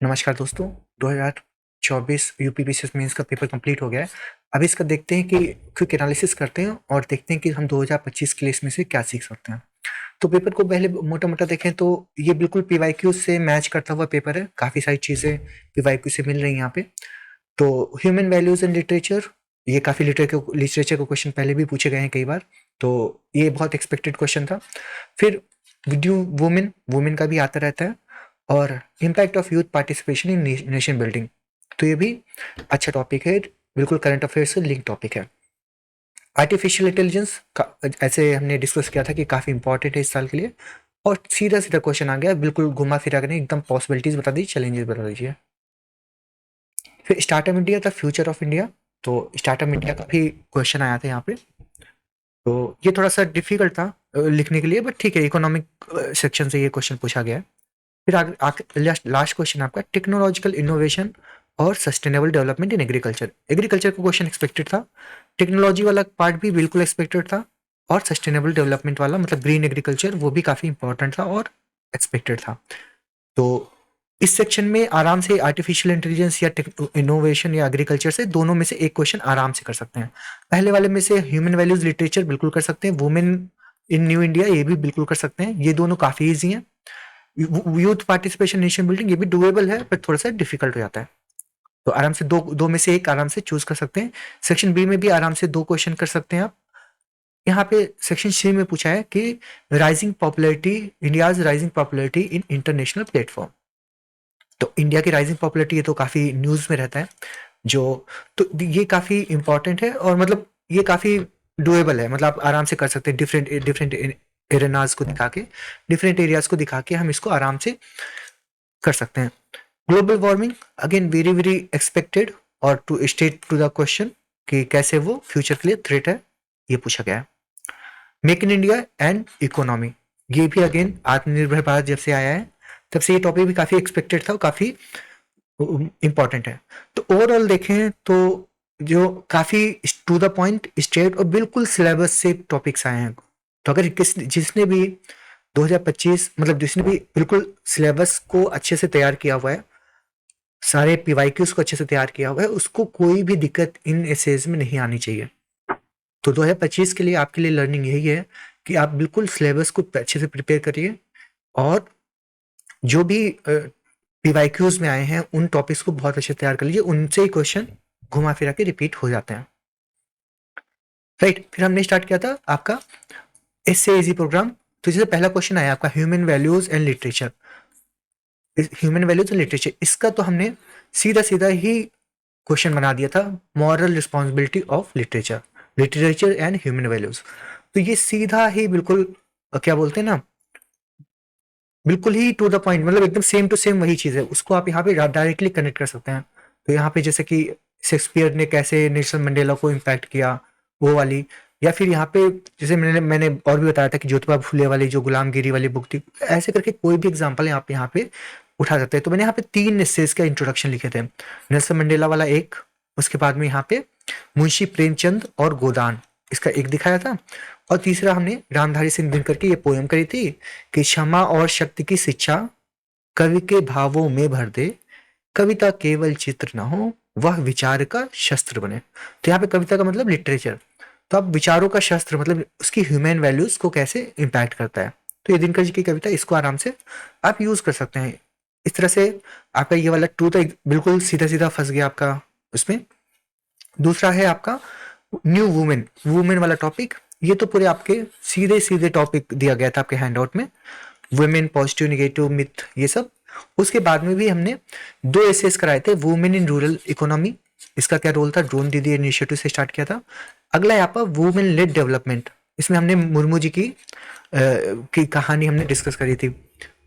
नमस्कार दोस्तों, 2024 UPPCS mains का पेपर कंप्लीट हो गया है। अब इसका देखते हैं कि क्विक एनालिसिस करते हैं और देखते हैं कि हम 2025 के लिए इसमें से क्या सीख सकते हैं। तो पेपर को पहले मोटा-मोटा देखें तो ये बिल्कुल पीवाईक्यू से मैच करता हुआ पेपर है। काफ़ी सारी चीज़ें पीवाईक्यू से मिल रही हैं यहाँ पे। तो ह्यूमन वैल्यूज़ इन लिटरेचर, ये काफ़ी लिटरेचर के क्वेश्चन पहले भी पूछे गए हैं कई बार, तो ये बहुत एक्सपेक्टेड क्वेश्चन था। फिर वीडियो वुमेन का भी आता रहता है और impact of youth participation in nation building, तो ये भी अच्छा टॉपिक है, बिल्कुल करंट अफेयर से लिंक टॉपिक है। आर्टिफिशियल इंटेलिजेंस का ऐसे हमने डिस्कस किया था कि काफ़ी इंपॉर्टेंट है इस साल के लिए, और सीधा सीधा क्वेश्चन आ गया, बिल्कुल घुमा फिरा कर एकदम पॉसिबिलिटीज बता दीजिए, चैलेंजेस बता दीजिए। फिर स्टार्टअप इंडिया था, फ्यूचर ऑफ इंडिया, तो स्टार्टअप इंडिया का भी क्वेश्चन आया था यहाँ पे। तो ये थोड़ा सा डिफिकल्ट था लिखने के लिए, बट ठीक है, इकोनॉमिक सेक्शन से ये क्वेश्चन पूछा गया है। फिर लास्ट क्वेश्चन आपका टेक्नोलॉजिकल इनोवेशन और sustainable development in agriculture. Agriculture का क्वेश्चन एक्सपेक्टेड था, टेक्नोलॉजी वाला पार्ट भी बिल्कुल एक्सपेक्टेड था, और सस्टेनेबल डेवलपमेंट वाला मतलब ग्रीन एग्रीकल्चर वो भी काफ़ी इंपॉर्टेंट था और एक्सपेक्टेड था। तो इस सेक्शन में आराम से आर्टिफिशियल इंटेलिजेंस या इनोवेशन या एग्रीकल्चर से दोनों में से एक क्वेश्चन आराम से कर सकते हैं। पहले वाले में से ह्यूमन वैल्यूज लिटरेचर बिल्कुल कर सकते हैं, वुमेन इन न्यू इंडिया ये भी बिल्कुल कर सकते हैं, ये दोनों काफ़ी ईजी हैं। यूथ पार्टिसिपेशन नेशन बिल्डिंग ये भी डुएबल है, पर थोड़ा सा डिफिकल्ट हो जाता है, तो आराम से दो दो में से एक आराम से चूज कर सकते हैं। सेक्शन बी में भी आराम से दो क्वेश्चन कर सकते हैं आप। यहाँ पे सेक्शन सी में पूछा है कि rising popularity, India's rising popularity in international platform. तो इंडिया की राइजिंग पॉपुलैरिटी ये तो काफी न्यूज में रहता है, जो तो ये काफी इंपॉर्टेंट है, और मतलब ये काफी डुएबल है, मतलब आप आराम से कर सकते हैं। डिफरेंट डिफरेंट एरेनाज को दिखा के, डिफरेंट एरियाज को दिखा के हम इसको आराम से कर सकते हैं। Global warming again very very expected, और to state to the question कि कैसे वो फ्यूचर के लिए थ्रेट है, ये पूछा गया है। Make in India and economy, ये भी अगेन आत्मनिर्भर भारत जब से आया है तब से ये टॉपिक भी काफी एक्सपेक्टेड था और काफी इंपॉर्टेंट है। तो ओवरऑल देखें तो जो काफी टू द पॉइंट स्ट्रेट और बिल्कुल सिलेबस से टॉपिक्स आए हैं। तो अगर जिसने भी 2025 मतलब जिसने भी बिल्कुल सिलेबस को अच्छे से तैयार किया हुआ है, सारे पीवाईक्यूज को अच्छे से तैयार किया हुआ है, उसको कोई भी दिक्कत इन एसेज में नहीं आनी चाहिए। तो 2025 के लिए आपके लिए लर्निंग यही है कि आप बिल्कुल सिलेबस को अच्छे से प्रिपेयर करिए, और जो भी पीवाईक्यूज में आए हैं उन टॉपिक्स को बहुत अच्छे तैयार कर लीजिए, उनसे ही क्वेश्चन घुमा फिरा के रिपीट हो जाते हैं। राइट, फिर हमने स्टार्ट किया था आपका एसए इजी प्रोग्राम। तो जैसे पहला क्वेश्चन आया आपका human values and literature, human values and literature, इसका तो हमने सीधा सीधा ही क्वेश्चन बना दिया था, moral responsibility of literature, literature and human values. तो ये सीधा ही बिल्कुल क्या बोलते हैं ना, बिल्कुल ही टू द पॉइंट, मतलब एकदम सेम टू सेम वही चीज है, उसको आप यहाँ पे डायरेक्टली कनेक्ट कर सकते हैं। तो यहाँ पे जैसे कि शेक्सपियर ने कैसे नेल्सन मंडेला को इम्पैक्ट किया, वो वाली, या फिर यहाँ पे जैसे मैंने और भी बताया था कि ज्योतिबा फुले वाली जो गुलामगिरी वाली बुक थी, ऐसे करके कोई भी एग्जाम्पल आप यहाँ पे उठा सकते हैं। तो मैंने यहाँ पे 3 एसेज का इंट्रोडक्शन लिखे थे, नेल्सन मंडेला वाला एक, उसके बाद में यहाँ पे मुंशी प्रेमचंद और गोदान, इसका एक दिखाया था, और तीसरा हमने रामधारी सिंह दिनकर की ये पोयम करी थी कि क्षमा और शक्ति की शिक्षा कवि के भावों में भर दे, कविता केवल चित्र ना हो, वह विचार का शस्त्र बने। तो यहाँ पे कविता का मतलब लिटरेचर, तो अब विचारों का शस्त्र मतलब उसकी ह्यूमन वैल्यूज को कैसे इम्पैक्ट करता है। तो ये दिनकर जी की कविता, इसको आराम से आप यूज कर सकते हैं। इस तरह से आपका ये वाला टू तो बिल्कुल सीधा सीधा फंस गया आपका उसमें। दूसरा है आपका न्यू वुमेन, वुमेन वाला टॉपिक, ये तो पूरे आपके सीधे सीधे टॉपिक दिया गया था आपके हैंडआउट में, वुमेन पॉजिटिव नेगेटिव मिथ ये सब। उसके बाद में भी हमने 2 एसेस कराए थे, वुमेन इन रूरल इकोनॉमी, इसका क्या रोल था, ड्रोन दीदी इनिशिएटिव से स्टार्ट किया था। अगला यहाँ पर वुमेन लेड डेवलपमेंट, इसमें हमने मुर्मू जी की कहानी हमने डिस्कस करी थी।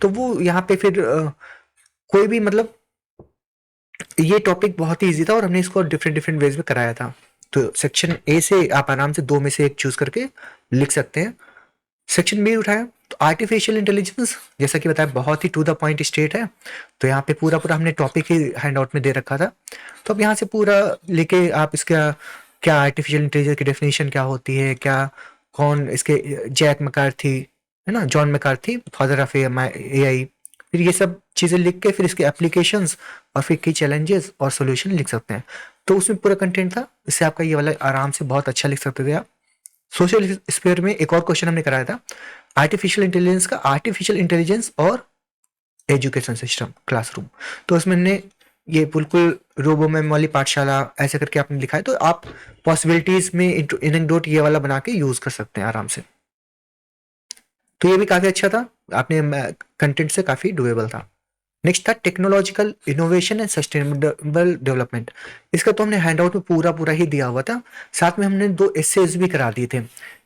तो वो यहाँ पे फिर कोई भी मतलब ये टॉपिक बहुत ही ईजी था, और हमने इसको डिफरेंट डिफरेंट वेज में कराया था। तो सेक्शन ए से आप आराम से 2 में से एक चूज करके लिख सकते हैं। सेक्शन बी उठाया तो आर्टिफिशियल इंटेलिजेंस, जैसा कि बताया बहुत ही टू द पॉइंट स्टेट है, तो यहाँ पे पूरा पूरा हमने टॉपिक ही हैंडआउट में दे रखा था। तो अब यहाँ से पूरा लेके आप इसका क्या आर्टिफिशियल इंटेलिजेंस की डेफिनेशन क्या होती है, क्या कौन इसके जैक मैकार्थी है ना, John McCarthy father of AI, फिर ये सब चीज़ें लिख के फिर इसके एप्लीकेशंस और फिर की चैलेंजेस और सॉल्यूशन लिख सकते हैं। तो उसमें पूरा कंटेंट था, इससे आपका ये वाला आराम से बहुत अच्छा लिख सकते थे आप। सोशल स्फीयर में एक और क्वेश्चन हमने कराया था आर्टिफिशियल इंटेलिजेंस और एजुकेशन सिस्टम क्लासरूम। तो उसमें हमने ये बिल्कुल रोबो मैम वाली पाठशाला ऐसे करके आपने लिखा है, तो आप पॉसिबिलिटीज में एनेक्डोट ये वाला बना के यूज कर सकते हैं आराम से। तो ये भी काफी अच्छा था, आपने कंटेंट से काफी डुएबल था। नेक्स्ट था technological innovation and sustainable development. इसका तो हमने हैंडआउट में पूरा पूरा ही दिया हुआ था, साथ में हमने 2 एसेज भी करा दिए थे,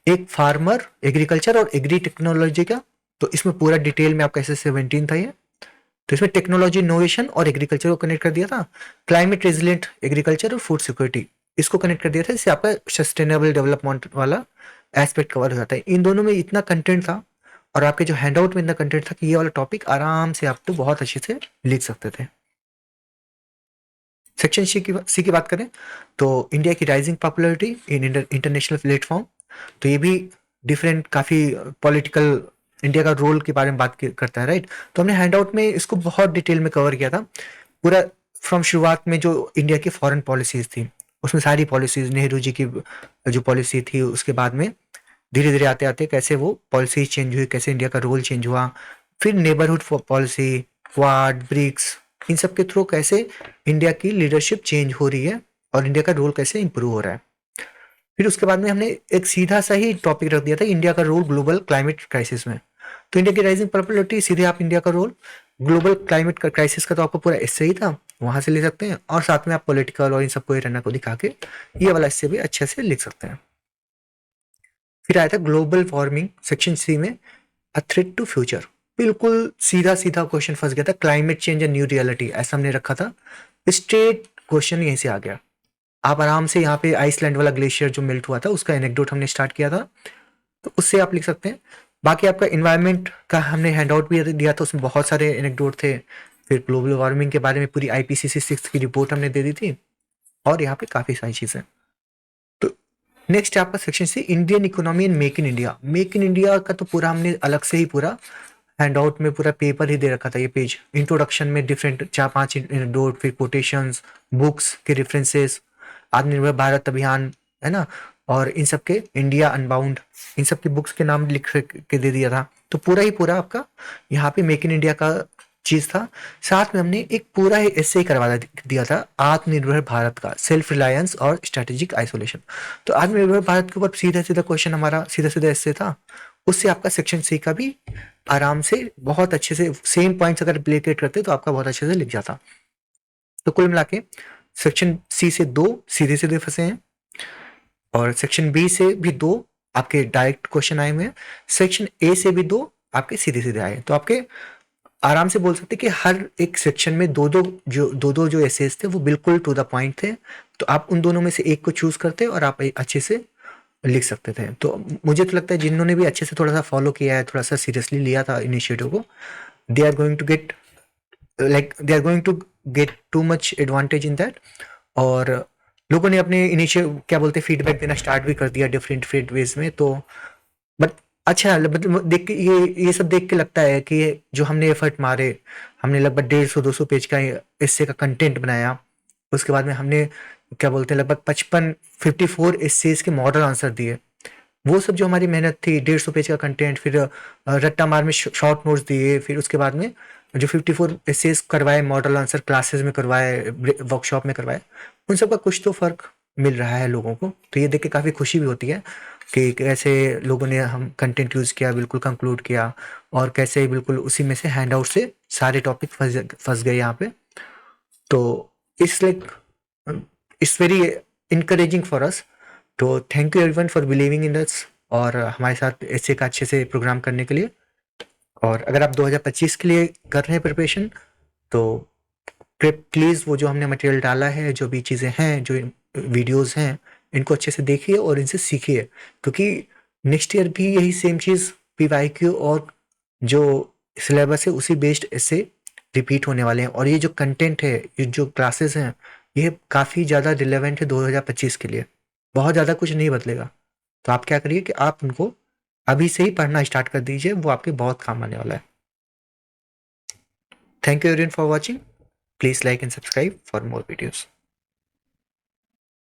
एक फार्मर एग्रीकल्चर और एग्री टेक्नोलॉजी का। तो इसमें पूरा डिटेल में आपका एसे 17 था ये। तो इसमें टेक्नोलॉजी इनोवेशन और एग्रीकल्चर को कनेक्ट कर दिया था, क्लाइमेट रेजिलिएंट एग्रीकल्चर और फूड सिक्योरिटी इसको कनेक्ट कर दिया था, इससे आपका सस्टेनेबल डेवलपमेंट वाला एस्पेक्ट कवर हो जाता है। इन दोनों में इतना कंटेंट था और आपके जो हैंडआउट में इतना कंटेंट था कि ये वाला टॉपिक आराम से आप तो बहुत अच्छे से लिख सकते थे। सेक्शन सी की बात करें तो इंडिया की rising popularity in international platform. तो ये भी डिफरेंट काफ़ी पॉलिटिकल इंडिया का रोल के बारे में बात करता है, राइट। तो हमने हैंडआउट में इसको बहुत डिटेल में कवर किया था पूरा, फ्रॉम शुरुआत में जो इंडिया की फॉरेन पॉलिसीज थी उसमें सारी पॉलिसीज, नेहरू जी की जो पॉलिसी थी, उसके बाद में धीरे धीरे आते आते कैसे वो पॉलिसी चेंज हुई, कैसे इंडिया का रोल चेंज हुआ, फिर नेबरहुड पॉलिसी, क्वाड, ब्रिक्स, इन सब के थ्रू कैसे इंडिया की लीडरशिप चेंज हो रही है और इंडिया का रोल कैसे इंप्रूव हो रहा है। फिर उसके बाद में हमने एक सीधा सा ही टॉपिक रख दिया था, इंडिया का रोल ग्लोबल क्लाइमेट क्राइसिस में। तो इंडिया की राइजिंग पॉपुलैरिटी, सीधे आप इंडिया का रोल ग्लोबल क्लाइमेट क्राइसिस का तो आपको पूरा इससे ही था, वहां से ले सकते हैं, और साथ में आप पॉलिटिकल और इन सबको रना को दिखा के ये वाला इससे भी अच्छे से लिख सकते हैं। फिर आया था ग्लोबल वार्मिंग सेक्शन सी में, अ थ्रेट टू फ्यूचर। बिल्कुल सीधा सीधा क्वेश्चन फंस गया था, climate change and new reality ऐसा हमने रखा था, स्ट्रेट क्वेश्चन यहीं से आ गया। आप आराम से यहाँ पे आइसलैंड वाला ग्लेशियर जो मेल्ट हुआ था उसका एनेक्डोट हमने स्टार्ट किया था, तो उससे आप लिख सकते हैं। बाकी आपका इन्वायरमेंट का हमने हैंडआउट भी दिया था, उसमें बहुत सारे एनेक्डोट थे। फिर ग्लोबल वार्मिंग के बारे में पूरी आईपीसीसी 6 की रिपोर्ट हमने दे दी थी, और यहाँ पे काफ़ी सारी चीज़ें। तो नेक्स्ट है आपका सेक्शन से Indian economy and make in India. Make in India का तो पूरा हमने अलग से ही पूरा हैंडआउट में पूरा पेपर ही दे रखा था, ये पेज इंट्रोडक्शन में डिफरेंट 4-5 एनेक्डोट, फिर कोटेशंस, बुक्स के रेफरेंसेस, आत्मनिर्भर भारत अभियान, है ना, और इन सब के इंडिया अनबाउंड, इन सब की बुक्स के नाम लिख के दे दिया था। तो पूरा ही पूरा आपका यहाँ पे मेक इन इंडिया का चीज था। साथ में हमने एक पूरा ही ऐसे करवा दिया था आत्मनिर्भर भारत का, सेल्फ रिलायंस और स्ट्रेटेजिक आइसोलेशन। तो आत्मनिर्भर भारत के ऊपर सीधा सीधा क्वेश्चन हमारा सीधा सीधा ऐसे था, उससे आपका सेक्शन सी का भी आराम से बहुत अच्छे से सेम पॉइंट्स अगर रिलेटेड करते तो आपका बहुत अच्छे से लिख जाता। तो कुल मिला के सेक्शन सी से 2 सीधे सीधे फंसे हैं, और सेक्शन बी से भी 2 आपके डायरेक्ट क्वेश्चन आए हुए हैं, सेक्शन ए से भी 2 आपके सीधे सीधे आए। तो आपके आराम से बोल सकते कि हर एक सेक्शन में दो दो जो एसेज थे वो बिल्कुल टू द पॉइंट थे। तो आप उन दोनों में से एक को चूज करते और आप अच्छे से लिख सकते थे। तो मुझे तो लगता है जिन्होंने भी अच्छे से थोड़ा सा फॉलो किया है, थोड़ा सा सीरियसली लिया था इनिशिएटिव को, they are going to get they are going to get too much advantage in that. और लोगों ने अपने इनिशियल क्या बोलते हैं फीडबैक देना स्टार्ट भी कर दिया डिफरेंट डिफरेंट वेज में। तो बट अच्छा, मतलब देख के ये सब देख के लगता है कि जो हमने एफर्ट मारे, हमने लगभग 150-200 पेज का एस्से का कंटेंट बनाया, उसके बाद में हमने क्या बोलते हैं लगभग 54 एस्सेज के मॉडल आंसर दिए, वो सब जो हमारी मेहनत थी, 150 पेज का कंटेंट, फिर रट्टा मार में शॉर्ट नोट्स दिए, फिर उसके बाद में जो 54 एसेस करवाए, मॉडल आंसर क्लासेस में करवाए, वर्कशॉप में करवाए, उन सब का कुछ तो फर्क मिल रहा है लोगों को। तो ये देख के काफ़ी खुशी भी होती है कि कैसे लोगों ने हम कंटेंट यूज़ किया, बिल्कुल कंक्लूड किया, और कैसे बिल्कुल उसी में से हैंड आउट से सारे टॉपिक फंस गए यहाँ पे। तो it's like it's very encouraging for us. तो thank you everyone for believing in us और हमारे साथ ऐसे का अच्छे से प्रोग्राम करने के लिए। और अगर आप 2025 के लिए कर रहे हैं प्रिपरेशन, तो प्लीज़ वो जो हमने मटेरियल डाला है, जो भी चीज़ें हैं, जो वीडियोस हैं, इनको अच्छे से देखिए और इनसे सीखिए, क्योंकि नेक्स्ट ईयर भी यही सेम चीज़ पीवाईक्यू और जो सिलेबस है उसी बेस्ड इससे रिपीट होने वाले हैं। और ये जो कंटेंट है, ये जो क्लासेस हैं, ये काफ़ी ज़्यादा रिलेवेंट है 2025 के लिए, बहुत ज़्यादा कुछ नहीं बदलेगा। तो आप क्या करिए कि आप उनको अभी से ही पढ़ना स्टार्ट कर दीजिए, वो आपके बहुत काम आने वाला है। Thank you everyone for watching. Please like and subscribe for more videos.